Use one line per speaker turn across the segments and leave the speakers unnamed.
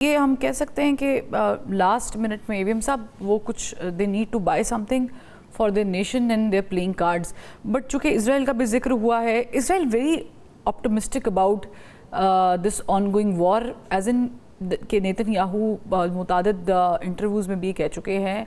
ये हम कह सकते हैं कि लास्ट मिनट में एवीएम साहब वो कुछ they need to buy something for their nation and they're playing cards. But चूंकि इसराइल का भी जिक्र हुआ है, Israel very optimistic about this ongoing war, as in के नेतन्याहू मुतादिद इंटरव्यूज़ में भी कह चुके हैं,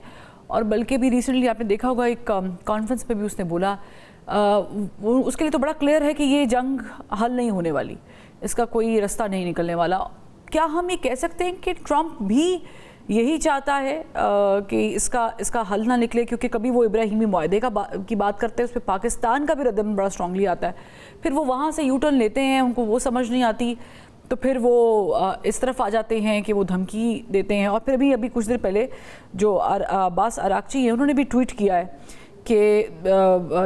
और बल्कि भी रिसेंटली आपने देखा होगा एक कॉन्फ्रेंस पे भी उसने बोला उसके लिए तो बड़ा क्लियर है कि ये जंग हल नहीं होने वाली, इसका कोई रास्ता नहीं निकलने वाला। क्या हम ये कह सकते हैं कि ट्रंप भी यही चाहता है कि इसका हल ना निकले, क्योंकि कभी वो इब्राहिमी मुआहदे की बात करते हैं, उस पर पाकिस्तान का भी रद्दअमल बड़ा स्ट्रांगली आता है, फिर वो वहाँ से यू टर्न लेते हैं, उनको वो समझ नहीं आती, तो फिर वो इस तरफ आ जाते हैं कि वो धमकी देते हैं। और फिर अभी कुछ देर पहले जो अब्बास अरागची है, उन्होंने भी ट्वीट किया है कि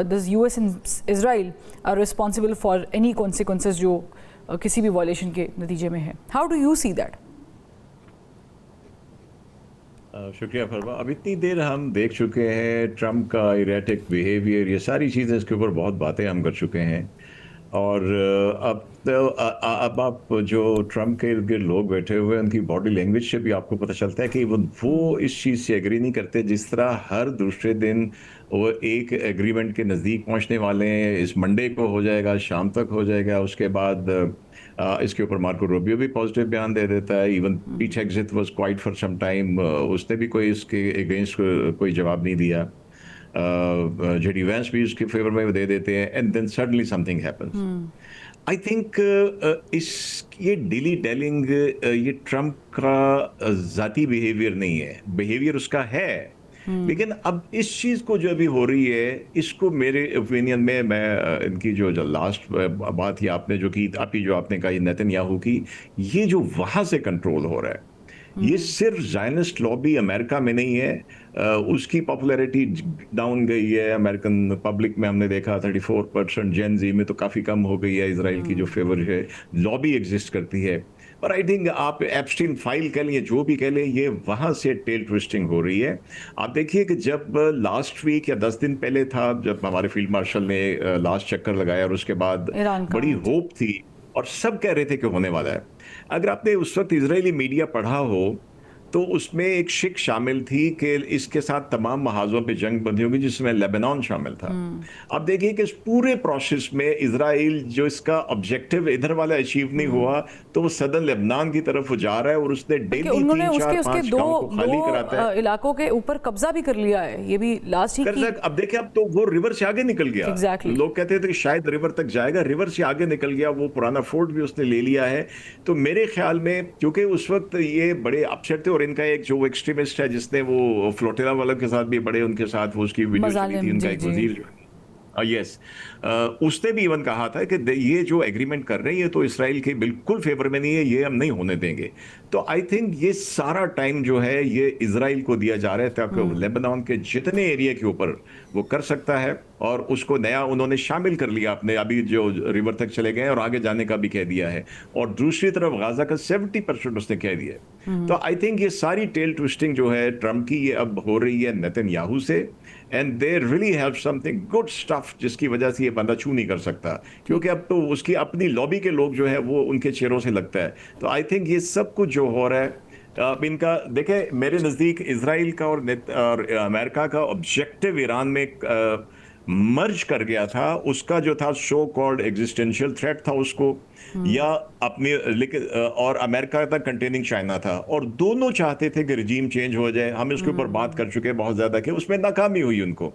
this US and Israel are responsible for any consequences जो किसी भी वॉयलेशन के नतीजे में है। How do you see that?
शुक्रिया फरमा। अब इतनी देर हम देख चुके हैं ट्रम्प का इरेटिक बिहेवियर, ये सारी चीज़ें इसके ऊपर बहुत बातें हम कर चुके हैं। और अब आप जो ट्रम्प के इर्द गिर्द लोग बैठे हुए हैं, उनकी बॉडी लैंग्वेज से भी आपको पता चलता है कि वो इस चीज़ से एग्री नहीं करते। जिस तरह हर दूसरे दिन वो एक एग्रीमेंट के नज़दीक पहुंचने वाले हैं, इस मंडे को हो जाएगा, शाम तक हो जाएगा, उसके बाद इसके ऊपर मार्को रूबियो भी पॉजिटिव बयान दे देता है। Even Pete Hegseth was quiet for some time, उसने भी कोई इसके अगेंस्ट कोई जवाब नहीं दिया। जेडी वैंस भी उसके फेवर में दे देते हैं, and then suddenly something happens. I think ये डिली टेलिंग ये ट्रम्प का जाती बिहेवियर नहीं है, बिहेवियर उसका है, लेकिन अब इस चीज को जो अभी हो रही है, इसको मेरे ओपिनियन में, मैं इनकी जो लास्ट बात ही आपने जो की, जो आपने कहा नेतन्याहू की, ये जो वहां से कंट्रोल हो रहा है, ये सिर्फ ज़ायनिस्ट लॉबी अमेरिका में नहीं है, उसकी पॉपुलैरिटी डाउन गई है। अमेरिकन पब्लिक में हमने देखा 34% जेन जी में तो काफ़ी कम हो गई है इजराइल की जो फेवर है, लॉबी एग्जिस्ट करती है। पर आई थिंक आप एप्स्टीन फाइल कह लें, जो भी कह लें, ये वहाँ से टेल ट्विस्टिंग हो रही है। आप देखिए कि जब लास्ट वीक या 10 दिन पहले था, जब हमारे फील्ड मार्शल ने लास्ट चक्कर लगाया, और उसके बाद बड़ी होप थी और सब कह रहे थे कि होने वाला है। अगर आपने उस वक्त इजरायली मीडिया पढ़ा हो तो उसमें एक शिक शामिल थी कि इसके साथ तमाम महाजों पे जंग बंदी होगी, जिसमें लेबनान शामिल था। अब देखिए कि इस पूरे प्रोसेस में इजराइल जो इसका ऑब्जेक्टिव इधर वाला अचीव नहीं हुआ, तो वो सदन लेबनान की तरफ जा रहा है, और उसने डेली 3-4-5 गांव को खाली कराता है,
इलाकों के ऊपर कब्जा भी कर लिया है। ये भी लास्ट ही की।
अब देखिए, अब तो वो रिवर से आगे निकल गया। लोग कहते थे कि शायद रिवर तक जाएगा, रिवर से आगे निकल गया, वो पुराना फोर्ट भी उसने ले लिया है। तो मेरे ख्याल में, क्योंकि उस वक्त ये बड़े अपसेट थे, और इनका एक जो एक्सट्रीमिस्ट है जिसने वो फ्लोटिला वालों के साथ भी बड़े उनके साथ वो उसकी वीडियो चली थी, उनका एक वजीर, यस, उसने भी इवन कहा था कि ये जो एग्रीमेंट कर रहे हैं ये तो इसराइल के बिल्कुल फेवर में नहीं है, ये हम नहीं होने देंगे। तो आई थिंक ये सारा टाइम जो है ये इसराइल को दिया जा रहा है, ताकि लेबनान के जितने एरिया के ऊपर वो कर सकता है, और उसको नया उन्होंने शामिल कर लिया अपने, अभी जो रिवर तक चले गए और आगे जाने का भी कह दिया है, और दूसरी तरफ गाजा का 70% उसने कह दिया है। तो आई थिंक ये सारी टेल ट्विस्टिंग जो है ट्रम्प की, ये अब हो रही है नेतन्याहू से, and they really have something good stuff, जिसकी वजह से ये बंदा छू नहीं कर सकता, क्योंकि अब तो उसकी अपनी लॉबी के लोग जो है वो उनके चेहरों से लगता है। तो आई थिंक ये सब कुछ जो हो रहा है, इनका देखे, मेरे नज़दीक इसराइल का और अमेरिका का ऑब्जेक्टिव ईरान में मर्ज कर गया था। उसका जो था सो कॉल्ड एग्जिस्टेंशियल थ्रेट था उसको, या अपनी, लेकिन और अमेरिका तक कंटेनिंग चाइना था, और दोनों चाहते थे कि रिजीम चेंज हो जाए। हम इसके ऊपर बात कर चुके हैं बहुत ज्यादा कि उसमें नाकामी हुई उनको,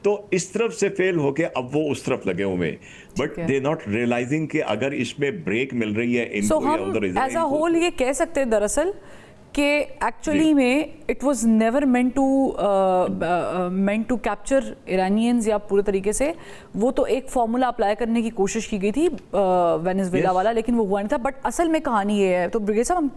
तो इस तरफ से फेल होके अब वो उस तरफ लगे हुए, बट दे नॉट रियलाइजिंग कि अगर इसमें ब्रेक मिल रही है इनको या उधर
एज अ होल ये कह सकते हैं दरअसल कि एक्चुअली में it was never meant to capture Iranians, या पूरे तरीके से वो तो एक फॉर्मूला अप्लाई करने की कोशिश की गई थी वेनेजुएला वाला, लेकिन वो हुआ नहीं था। बट असल में कहानी ये है, तो ब्रिगेड साहब हम